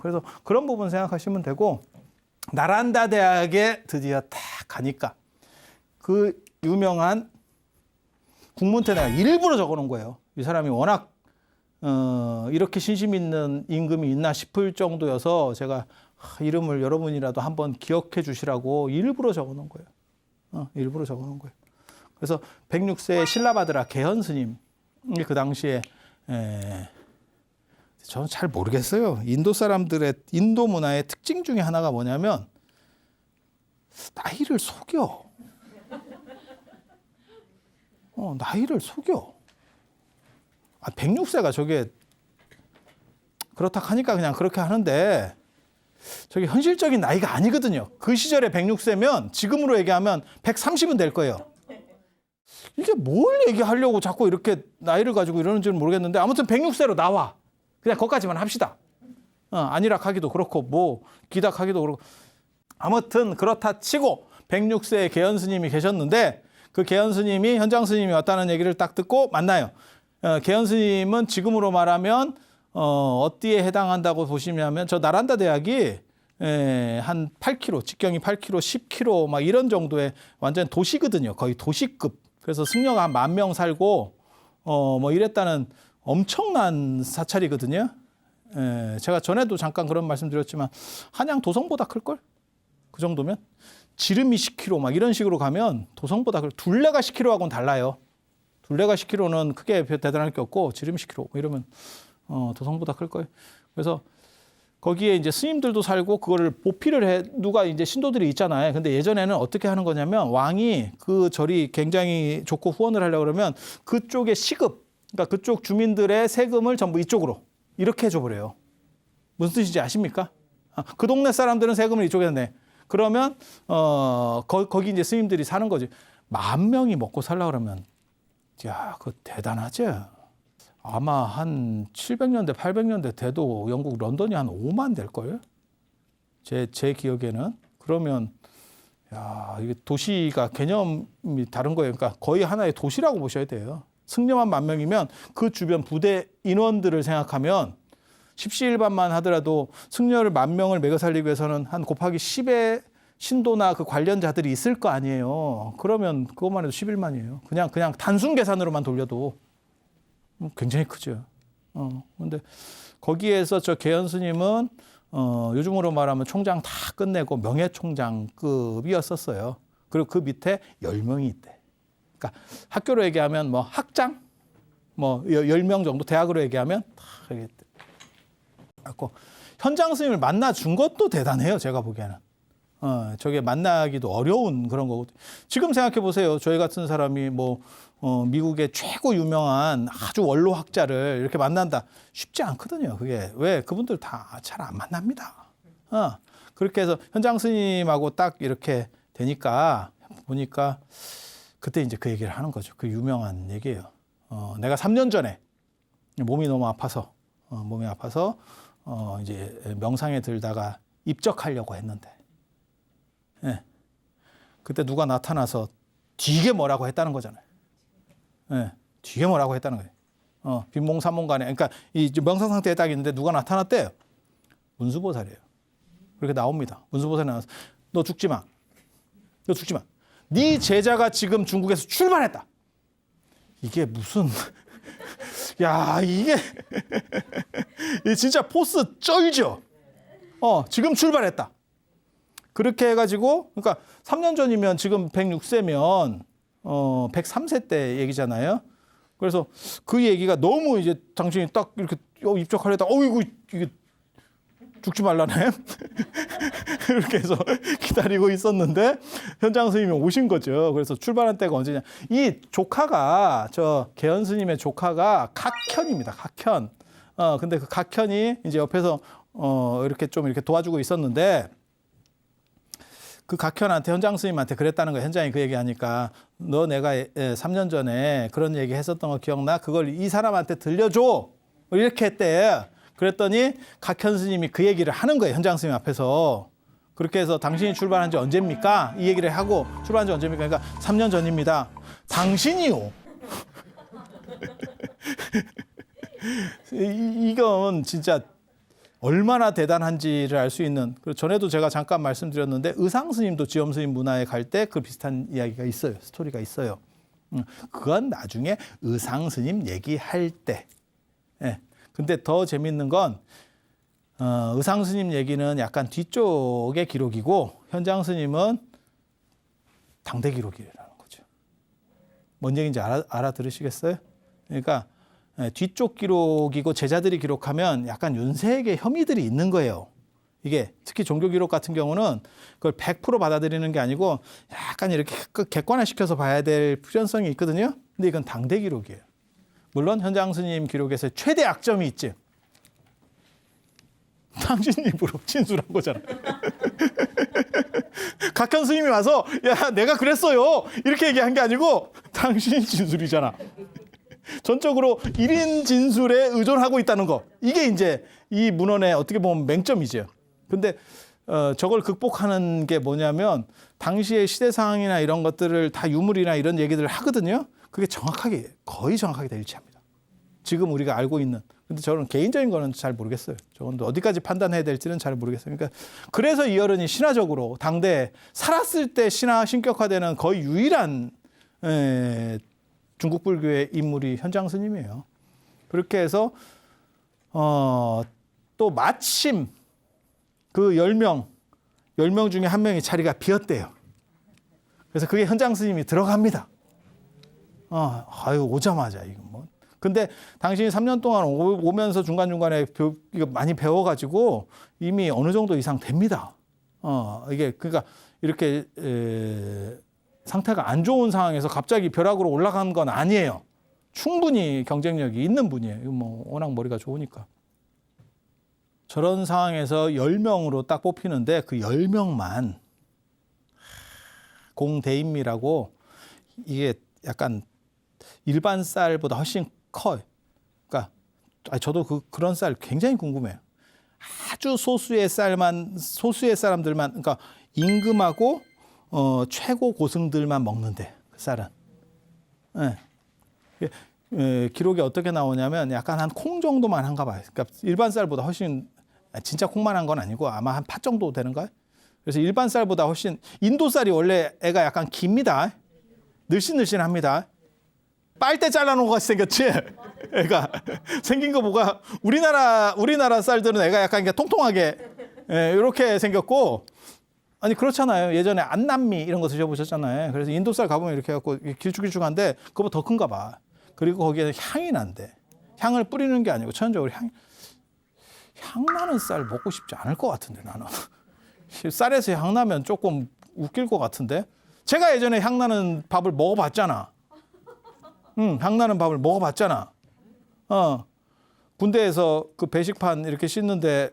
그래서 그런 부분 생각하시면 되고, 나란다 대학에 드디어 딱 가니까 그 유명한 국문태 내가 일부러 적어놓은 거예요. 이 사람이 워낙 이렇게 신심 있는 임금이 있나 싶을 정도여서 제가 이름을 여러분이라도 한번 기억해 주시라고 일부러 적어놓은 거예요. 일부러 적어놓은 거예요. 그래서 106세 신라바드라 개헌 스님이 그 당시에 저는 잘 모르겠어요. 인도 사람들의 인도 문화의 특징 중에 하나가 뭐냐면 나이를 속여. 나이를 속여. 106세가 저게 그렇다 하니까 그냥 그렇게 하는데 저게 현실적인 나이가 아니거든요. 그 시절에 106세면 지금으로 얘기하면 130은 될 거예요. 이게 뭘 얘기하려고 자꾸 이렇게 나이를 가지고 이러는지는 모르겠는데 아무튼 106세로 나와. 그냥 거기까지만 합시다. 안일하기도 그렇고 뭐 기닥하기도 그렇고 아무튼 그렇다 치고 106세의 개헌 스님이 계셨는데 그 개헌 스님이 현장 스님이 왔다는 얘기를 딱 듣고 만나요. 개헌 스님은 지금으로 말하면 어디에 해당한다고 보시냐면 저 나란다 대학이 한 8km, 직경이 8km, 10km 막 이런 정도의 완전 도시거든요. 거의 도시급. 그래서 승려가 한 10,000명 살고 뭐 이랬다는 엄청난 사찰이거든요. 제가 전에도 잠깐 그런 말씀 드렸지만 한양 도성보다 클걸? 그 정도면? 지름이 10km 막 이런 식으로 가면 도성보다 둘레가 10km하고는 달라요. 둘레가 10km는 크게 대단할 게 없고 지름이 10km 뭐 이러면 도성보다 클 거예요. 그래서 거기에 이제 스님들도 살고 그거를 보필을 해 누가 이제 신도들이 있잖아요. 근데 예전에는 어떻게 하는 거냐면 왕이 그 절이 굉장히 좋고 후원을 하려고 그러면 그쪽의 시급 그러니까 그쪽 주민들의 세금을 전부 이쪽으로 이렇게 해줘버려요. 무슨 뜻인지 아십니까? 그 동네 사람들은 세금을 이쪽에 내. 그러면 거기 이제 스님들이 사는 거지. 10,000명이 먹고 살라 그러면 야, 그거 대단하지? 아마 한 700년대, 800년대 돼도 영국 런던이 한 5만 될걸? 제 기억에는. 그러면 야, 이게 도시가 개념이 다른 거예요. 그러니까 거의 하나의 도시라고 보셔야 돼요. 승려만 10,000명이면 그 주변 부대 인원들을 생각하면 십시일반만 하더라도 승려를 10,000명을 먹여 살리기 위해서는 한 곱하기 10의 신도나 그 관련자들이 있을 거 아니에요. 그러면 그것만 해도 11만이에요. 그냥 단순 계산으로만 돌려도 굉장히 크죠. 근데 거기에서 저 개헌 스님은 요즘으로 말하면 총장 다 끝내고 명예총장급이었었어요. 그리고 그 밑에 10명이 있대. 그러니까 학교로 얘기하면 뭐 학장 뭐 10명 정도, 대학으로 얘기하면 다 이렇게 갖고 현장 스님을 만나 준 것도 대단해요. 제가 보기에는. 저게 만나기도 어려운 그런 거고. 지금 생각해 보세요. 저희 같은 사람이 뭐 미국의 최고 유명한 아주 원로학자를 이렇게 만난다. 쉽지 않거든요. 그게 왜 그분들 다 잘 안 만납니다. 그렇게 해서 현장 스님하고 딱 이렇게 되니까 보니까 그때 이제 그 얘기를 하는 거죠. 그 유명한 얘기예요. 내가 3년 전에 몸이 너무 아파서 이제 명상에 들다가 입적하려고 했는데, 예. 그때 누가 나타나서 되게 뭐라고 했다는 거잖아요. 예. 되게 뭐라고 했다는 거예요. 빈몽사몽간에, 그러니까 이 명상 상태에 딱 있는데 누가 나타났대요. 문수보살이에요. 그렇게 나옵니다. 문수보살이 나와서 너 죽지 마. 너 죽지 마. 네 제자가 지금 중국에서 출발했다. 이게 무슨 야, 이게 진짜 포스 쩔죠. 지금 출발했다. 그렇게 해가지고, 그러니까 3년 전이면 지금 106세면 103세 때 얘기잖아요. 그래서 그 얘기가 너무 이제 당신이 딱 이렇게 입적하려다, 이게 죽지 말라네. 이렇게 해서 기다리고 있었는데 현장 스님이 오신 거죠. 그래서 출발한 때가 언제냐. 이 조카가 저 개헌 스님의 조카가 각현입니다. 각현. 근데 그 각현이 이제 옆에서 이렇게 좀 이렇게 도와주고 있었는데 그 각현한테 현장 스님한테 그랬다는 거예요. 현장이 그 얘기하니까 너 내가 3년 전에 그런 얘기 했었던 거 기억나? 그걸 이 사람한테 들려줘. 이렇게 했대. 그랬더니 각현 스님이 그 얘기를 하는 거예요. 현장 스님 앞에서. 그렇게 해서 당신이 출발한 지 언제입니까? 이 얘기를 하고 출발한 지 언제입니까? 그러니까 3년 전입니다. 당신이요. 이건 진짜 얼마나 대단한지를 알 수 있는. 전에도 제가 잠깐 말씀드렸는데 의상 스님도 지엄 스님 문화에 갈 때 그 비슷한 이야기가 있어요. 스토리가 있어요. 그건 나중에 의상 스님 얘기할 때. 예. 근데 더 재밌는 건 의상 스님 얘기는 약간 뒤쪽의 기록이고 현장 스님은 당대 기록이라는 거죠. 뭔 얘기인지 알아들으시겠어요? 그러니까 뒤쪽 기록이고 제자들이 기록하면 약간 윤색의 혐의들이 있는 거예요. 이게 특히 종교 기록 같은 경우는 그걸 100% 받아들이는 게 아니고 약간 이렇게 객관화시켜서 봐야 될 필연성이 있거든요. 근데 이건 당대 기록이에요. 물론 현장 스님 기록에서 최대 약점이 있지. 당신 입으로 진술한 거잖아. 각현 스님이 와서 야 내가 그랬어요 이렇게 얘기한 게 아니고 당신이 진술이잖아. 전적으로 1인 진술에 의존하고 있다는 거. 이게 이제 이 문헌의 어떻게 보면 맹점이죠. 근데 저걸 극복하는 게 뭐냐면 당시의 시대 상황이나 이런 것들을 다 유물이나 이런 얘기들을 하거든요. 그게 정확하게 거의 정확하게 다 일치합니다. 지금 우리가 알고 있는. 근데 저는 개인적인 거는 잘 모르겠어요. 저건 어디까지 판단해야 될지는 잘 모르겠어요. 그러니까 그래서 이어른이 신화적으로 당대에 살았을 때 신화 신격화되는 거의 유일한 중국 불교의 인물이 현장 스님이에요. 그렇게 해서 또 마침 그 10명 중에 한 명이 자리가 비었대요. 그래서 그게 현장 스님이 들어갑니다. 아유 오자마자 이거 뭐. 근데 당신이 3년 동안 오면서 중간중간에 이거 많이 배워가지고 이미 어느 정도 이상 됩니다. 이게 그러니까 이렇게 상태가 안 좋은 상황에서 갑자기 벼락으로 올라간 건 아니에요. 충분히 경쟁력이 있는 분이에요. 뭐 워낙 머리가 좋으니까. 저런 상황에서 10명으로 딱 뽑히는데 그 10명만 공대인미라고 이게 약간 일반 쌀보다 훨씬 커요. 그러니까 저도 그런 쌀 굉장히 궁금해요. 아주 소수의 사람들만 그러니까 임금하고 최고 고승들만 먹는데 그 쌀은. 기록이 어떻게 나오냐면 약간 한 콩 정도만 한가 봐요. 그러니까 일반 쌀보다 훨씬 진짜 콩만 한 건 아니고 아마 한 팥 정도 되는가요? 그래서 일반 쌀보다 훨씬 인도 쌀이 원래 애가 약간 깁니다. 늘씬늘씬합니다. 빨대 잘라놓은 것 같이 생겼지? 애가 생긴 거 뭐가 우리나라 쌀들은 애가 약간 통통하게 이렇게 생겼고 아니 그렇잖아요. 예전에 안남미 이런 거 드셔보셨잖아요. 그래서 인도 쌀 가보면 이렇게 해갖고 길쭉길쭉한데 그거보다 더 큰가 봐. 그리고 거기에 향이 난대. 향을 뿌리는 게 아니고 천연적으로 향 나는 쌀 먹고 싶지 않을 것 같은데 나는. 쌀에서 향 나면 조금 웃길 것 같은데. 제가 예전에 향 나는 밥을 먹어봤잖아. 향 나는 밥을 먹어봤잖아. 군대에서 그 배식판 이렇게 씻는데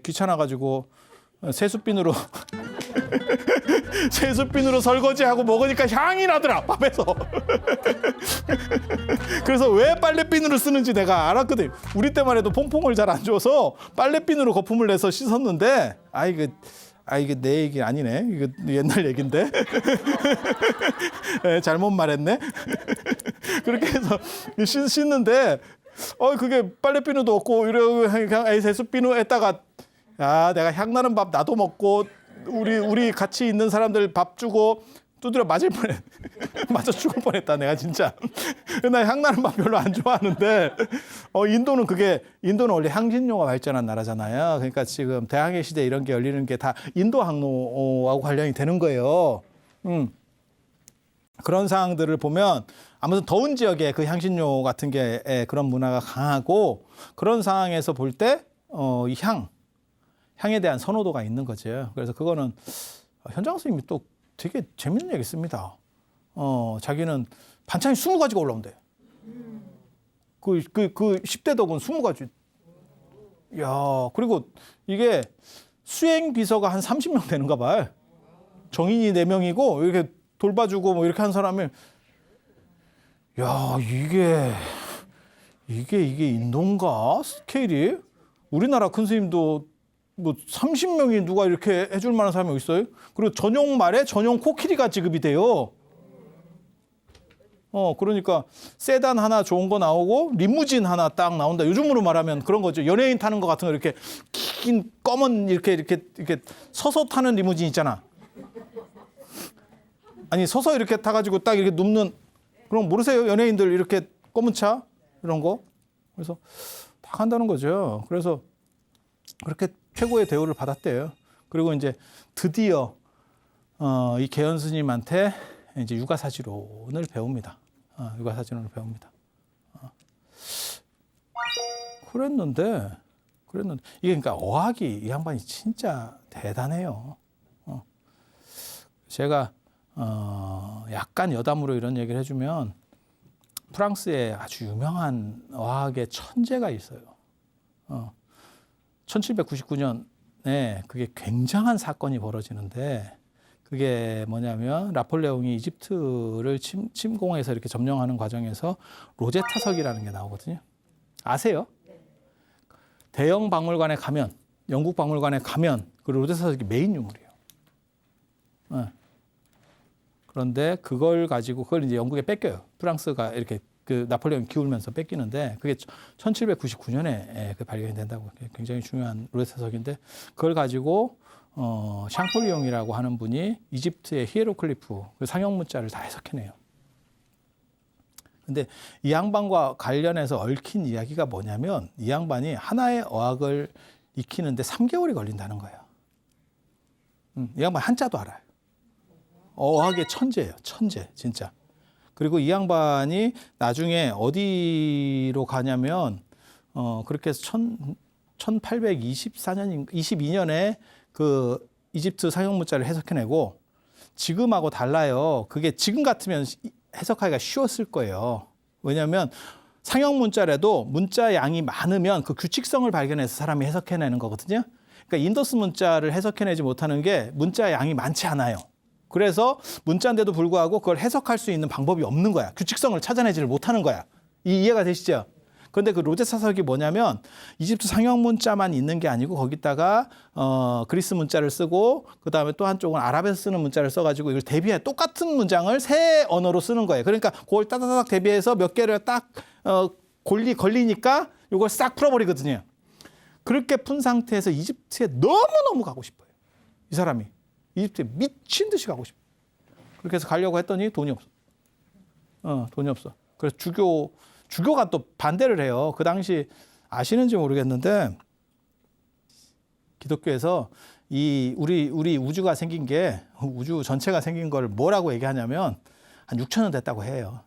귀찮아가지고 세숫빈으로 설거지하고 먹으니까 향이 나더라 밥에서. 그래서 왜 빨래비누를 쓰는지 내가 알았거든. 우리 때만 해도 퐁퐁을 잘 안 줘서 빨래비누로 거품을 내서 씻었는데 이게 내 얘기 아니네. 이거 옛날 얘긴데. 잘못 말했네. 그렇게 해서 씻는데 그게 빨래비누도 없고 이러고 그냥 세숫비누에다가 내가 향나는 밥 나도 먹고 우리 같이 있는 사람들 밥 주고 두드려 맞을 뻔했. 맞아 죽을 뻔했다 내가 진짜. 나 향나는 밥 별로 안 좋아하는데 인도는 원래 향신료가 발전한 나라잖아요. 그러니까 지금 대항해 시대 이런 게 열리는 게 다 인도 항로하고 관련이 되는 거예요. 그런 상황들을 보면 아무튼 더운 지역에 그 향신료 같은 게 그런 문화가 강하고 그런 상황에서 볼 때 이 향에 대한 선호도가 있는 거죠. 그래서 그거는 현장 스님이 또 되게 재밌는 얘기 씁니다. 자기는 반찬이 20가지가 올라온대. 그 10대 덕은 20가지. 야, 그리고 이게 수행 비서가 한 30명 되는가 봐요. 정인이 4명이고 이렇게 돌봐주고 뭐 이렇게 한 사람이 야, 이게 인도인가? 스케일이? 우리나라 큰 스님도 뭐 30명이 누가 이렇게 해줄 만한 사람이 있어요? 그리고 전용 말에 전용 코끼리가 지급이 돼요. 그러니까 세단 하나 좋은 거 나오고 리무진 하나 딱 나온다. 요즘으로 말하면 그런 거죠. 연예인 타는 거 같은 거 이렇게 긴 검은 이렇게 서서 타는 리무진 있잖아. 아니 서서 이렇게 타가지고 딱 이렇게 눕는 그럼 모르세요? 연예인들 이렇게 검은 차 이런 거. 그래서 다 한다는 거죠. 그래서 그렇게 최고의 대우를 받았대요. 그리고 이제 드디어 이 개연 스님한테 이제 육아사지론을 배웁니다. 육아사지론을 배웁니다. 그랬는데 이게 그러니까 어학이 이 양반이 진짜 대단해요. 제가 약간 여담으로 이런 얘기를 해주면 프랑스에 아주 유명한 어학의 천재가 있어요. 1799년에 그게 굉장한 사건이 벌어지는데 그게 뭐냐면 나폴레옹이 이집트를 침공해서 이렇게 점령하는 과정에서 로제타석이라는 게 나오거든요. 아세요? 대형 박물관에 가면 영국 박물관에 가면 그 로제타석이 메인 유물이에요. 그런데 그걸 가지고 그걸 이제 영국에 뺏겨요. 프랑스가 이렇게 그 나폴레옹이 기울면서 뺏기는데 그게 1799년에 그 발견이 된다고. 굉장히 중요한 로제타석인데 그걸 가지고 샹폴리옹이라고 하는 분이 이집트의 히에로클리프 그 상형 문자를 다 해석해내요. 근데 이 양반과 관련해서 얽힌 이야기가 뭐냐면 이 양반이 하나의 어학을 익히는데 3개월이 걸린다는 거예요. 이 양반 한자도 알아요. 어학의 천재예요. 천재 천재. 그리고 이 양반이 나중에 어디로 가냐면 그렇게 해서 1824년 22년에 그 이집트 상형 문자를 해석해내고 지금하고 달라요. 그게 지금 같으면 해석하기가 쉬웠을 거예요. 왜냐하면 상형 문자라도 문자 양이 많으면 그 규칙성을 발견해서 사람이 해석해내는 거거든요. 그러니까 인더스 문자를 해석해내지 못하는 게 문자 양이 많지 않아요. 그래서 문자인데도 불구하고 그걸 해석할 수 있는 방법이 없는 거야. 규칙성을 찾아내지를 못하는 거야. 이해가 되시죠? 그런데 그 로제타석이 뭐냐면 이집트 상형 문자만 있는 게 아니고 거기다가 그리스 문자를 쓰고 그다음에 또 한쪽은 아랍에서 쓰는 문자를 써가지고 이걸 대비해 똑같은 문장을 세 언어로 쓰는 거예요. 그러니까 그걸 따다닥 대비해서 몇 개를 딱 걸리니까 이걸 싹 풀어버리거든요. 그렇게 푼 상태에서 이집트에 너무너무 가고 싶어요. 이 사람이. 이집트에 미친 듯이 가고 싶어. 그렇게 해서 가려고 했더니 돈이 없어. 돈이 없어. 그래서 주교가 또 반대를 해요. 그 당시 아시는지 모르겠는데 기독교에서 우리 우주가 생긴 게 우주 전체가 생긴 걸 뭐라고 얘기하냐면 한 6,000년 됐다고 해요.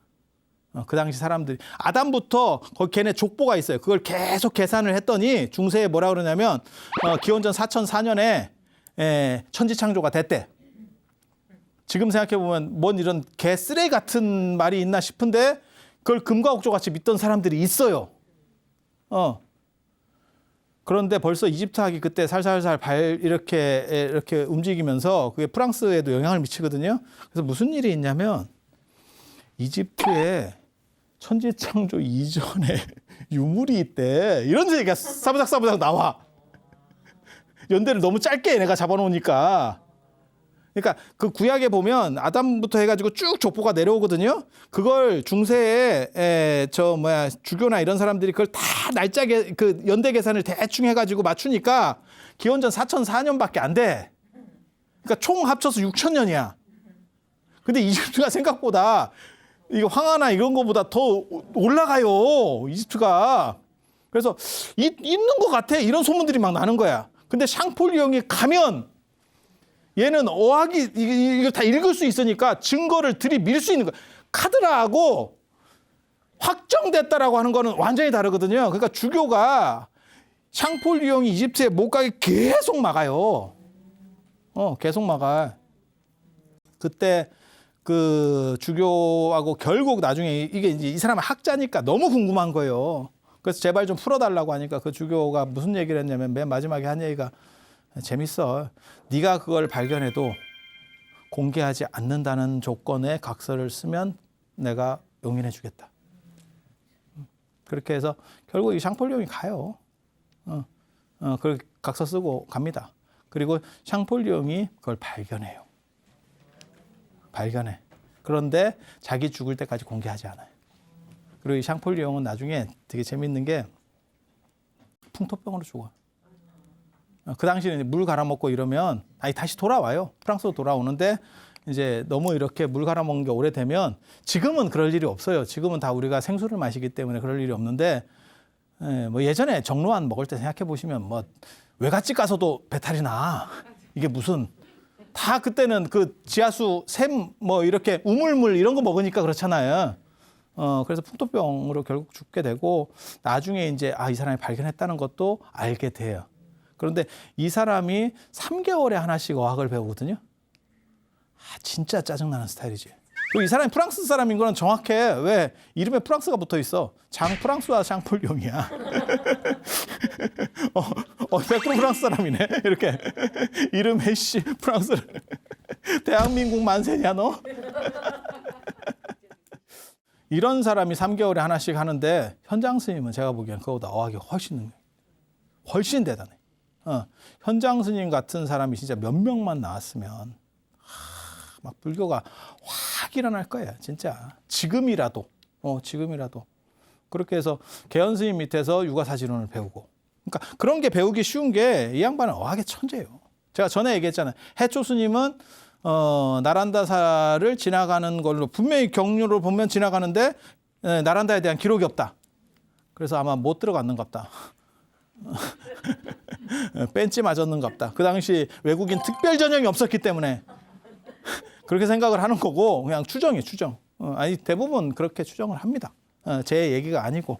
그 당시 사람들이 아담부터 거기 걔네 족보가 있어요. 그걸 계속 계산을 했더니 중세에 뭐라 그러냐면 기원전 4004년에 천지창조가 됐대. 지금 생각해보면 뭔 이런 개 쓰레기 같은 말이 있나 싶은데 그걸 금과 옥조 같이 믿던 사람들이 있어요. 그런데 벌써 이집트학이 그때 살살살 이렇게 움직이면서 그게 프랑스에도 영향을 미치거든요. 그래서 무슨 일이 있냐면 이집트에 천지창조 이전에 유물이 있대. 이런 얘기가 사부작 나와. 연대를 너무 짧게 얘네가 잡아놓으니까. 그러니까 그 구약에 보면 아담부터 해가지고 쭉 족보가 내려오거든요. 그걸 중세에 주교나 이런 사람들이 그걸 다 날짜게 그 연대 계산을 대충 해가지고 맞추니까 기원전 4004년밖에 안 돼. 그러니까 총 합쳐서 6,000년이야. 근데 이집트가 생각보다 이거 황하나 이런 거보다 더 올라가요. 이집트가. 그래서 있는 것 같아. 이런 소문들이 막 나는 거야. 근데 샹폴리옹이 가면 얘는 어학이 이거 다 읽을 수 있으니까 증거를 들이밀 수 있는 거야. 카드라하고 확정됐다라고 하는 거는 완전히 다르거든요. 그러니까 주교가 샹폴리옹이 이집트에 못 가게 계속 막아요. 계속 막아. 그때 그 주교하고 결국 나중에 이게 이제 이 사람은 학자니까 너무 궁금한 거예요. 그래서 제발 좀 풀어달라고 하니까 그 주교가 무슨 얘기를 했냐면 맨 마지막에 한 얘기가 재밌어. 네가 그걸 발견해도 공개하지 않는다는 조건에 각서를 쓰면 내가 용인해 주겠다. 그렇게 해서 결국 이 샹폴리옹이 가요. 그렇게 각서 쓰고 갑니다. 그리고 샹폴리옹이 그걸 발견해요. 발견해. 그런데 자기 죽을 때까지 공개하지 않아요. 그리고 이 샹폴리옹은 나중에 되게 재밌는 게 풍토병으로 죽어. 그 당시에는 물 갈아먹고 이러면 다시 돌아와요. 프랑스로 돌아오는데 이제 너무 이렇게 물 갈아먹는 게 오래되면 지금은 그럴 일이 없어요. 지금은 다 우리가 생수를 마시기 때문에 그럴 일이 없는데 뭐 예전에 정로환 먹을 때 생각해 보시면 뭐 외갓집 가서도 배탈이 나. 이게 무슨 다 그때는 그 지하수 샘 뭐 이렇게 우물물 이런 거 먹으니까 그렇잖아요. 그래서 풍토병으로 결국 죽게 되고 나중에 이제 이 사람이 발견했다는 것도 알게 돼요. 그런데 이 사람이 3개월에 하나씩 어학을 배우거든요. 진짜 짜증나는 스타일이지. 그리고 이 사람이 프랑스 사람인 거는 정확해. 왜? 이름에 프랑스가 붙어 있어. 장 프랑스와 샹폴리옹이야. 100% 프랑스 사람이네. 이렇게 이름에 프랑스. 대한민국 만세냐 너? 이런 사람이 3개월에 하나씩 하는데 현장 스님은 제가 보기엔 그거보다 어학이 훨씬 대단해. 현장 스님 같은 사람이 진짜 몇 명만 나왔으면 막 불교가 확 일어날 거예요. 진짜 지금이라도 그렇게 해서 개연 스님 밑에서 육아사지론을 배우고, 그러니까 그런 게 배우기 쉬운 게 이 양반은 어학의 천재예요. 제가 전에 얘기했잖아요. 해초 스님은 나란다사를 지나가는 걸로 분명히 경로를 보면 지나가는데 나란다에 대한 기록이 없다. 그래서 아마 못 들어갔는갑다. 벤치 맞았는갑다. 그 당시 외국인 특별 전형이 없었기 때문에 그렇게 생각을 하는 거고, 그냥 추정이에요, 추정. 대부분 그렇게 추정을 합니다. 제 얘기가 아니고.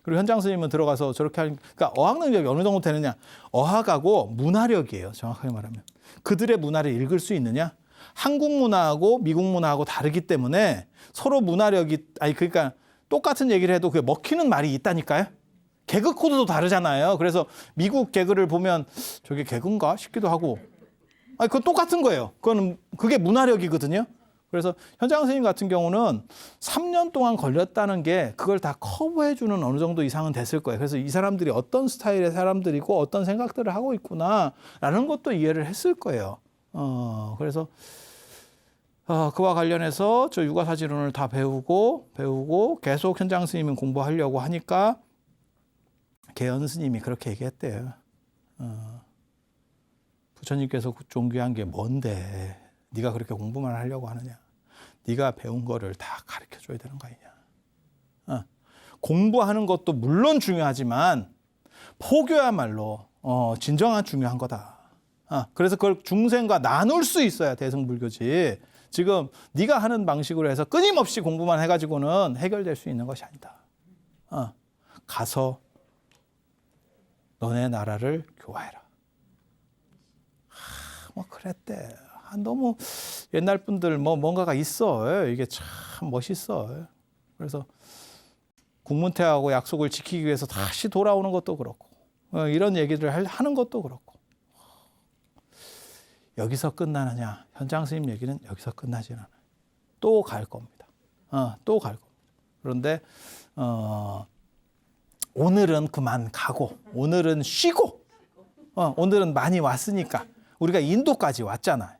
그리고 현장 스님은 들어가서 저렇게 하는, 그러니까 어학 능력이 어느 정도 되느냐. 어학하고 문화력이에요, 정확하게 말하면. 그들의 문화를 읽을 수 있느냐. 한국 문화하고 미국 문화하고 다르기 때문에 서로 문화력이, 그러니까 똑같은 얘기를 해도 그게 먹히는 말이 있다니까요. 개그 코드도 다르잖아요. 그래서 미국 개그를 보면 저게 개그인가 싶기도 하고. 그건 똑같은 거예요. 그게 문화력이거든요. 그래서 현장 선생님 같은 경우는 3년 동안 걸렸다는 게 그걸 다 커버해주는 어느 정도 이상은 됐을 거예요. 그래서 이 사람들이 어떤 스타일의 사람들이고 어떤 생각들을 하고 있구나라는 것도 이해를 했을 거예요. 그래서 그와 관련해서 저 육아사지론을 다 배우고 계속 현장 스님은 공부하려고 하니까 개연 스님이 그렇게 얘기했대요. 부처님께서 존귀한 게 뭔데 네가 그렇게 공부만 하려고 하느냐. 네가 배운 거를 다 가르쳐줘야 되는 거 아니냐. 공부하는 것도 물론 중요하지만 포교야말로 진정한 중요한 거다. 그래서 그걸 중생과 나눌 수 있어야 대승불교지. 지금 네가 하는 방식으로 해서 끊임없이 공부만 해가지고는 해결될 수 있는 것이 아니다. 가서 너네 나라를 교화해라. 뭐 그랬대. 너무 옛날 분들 뭔가가 있어. 이게 참 멋있어. 그래서 국문태하고 약속을 지키기 위해서 다시 돌아오는 것도 그렇고, 이런 얘기를 하는 것도 그렇고. 여기서 끝나느냐? 현장 스님 얘기는 여기서 끝나지는 않아요. 또 갈 겁니다. 또 갈 겁니다. 그런데 오늘은 그만 가고, 오늘은 쉬고, 오늘은 많이 왔으니까 우리가 인도까지 왔잖아요.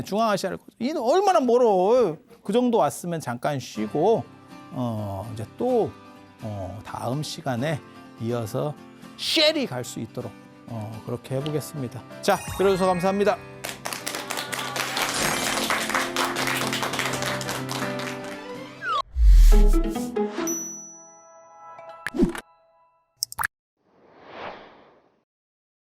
중앙아시아를 얼마나 멀어. 그 정도 왔으면 잠깐 쉬고 이제 또 다음 시간에 이어서 쉐리 갈 수 있도록 그렇게 해보겠습니다. 자, 들어주셔서 감사합니다.